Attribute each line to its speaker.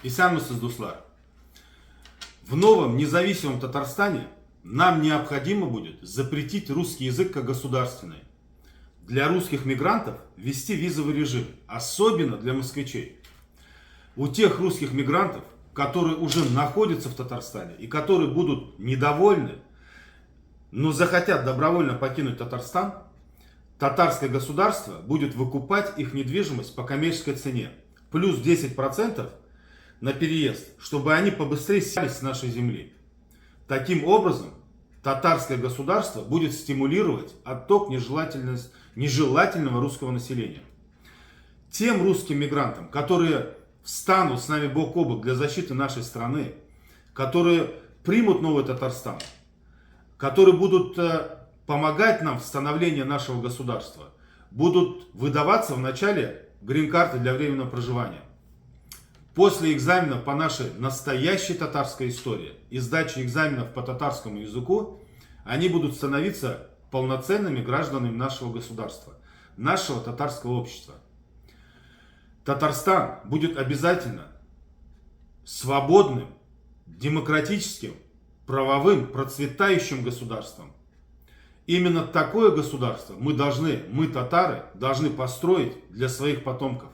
Speaker 1: İslamlısınız dostlar. В новом независимом Татарстане нам необходимо будет запретить русский язык как государственный. Для русских мигрантов ввести визовый режим, особенно для москвичей. У тех русских мигрантов, которые уже находятся в Татарстане и которые будут недовольны, но захотят добровольно покинуть Татарстан, татарское государство будет выкупать их недвижимость по коммерческой цене. Плюс 10% на переезд, чтобы они побыстрее снялись с нашей земли. Таким образом, татарское государство будет стимулировать отток нежелательного русского населения. Тем русским мигрантам, которые встанут с нами бок о бок для защиты нашей страны, которые примут новый Татарстан, которые будут помогать нам в становлении нашего государства, будут выдаваться вначале грин-карты для временного проживания. После экзаменов по нашей настоящей татарской истории и сдачи экзаменов по татарскому языку, они будут становиться полноценными гражданами нашего государства, нашего татарского общества. Татарстан будет обязательно свободным, демократическим, правовым, процветающим государством. Именно такое государство мы, татары, должны построить для своих потомков.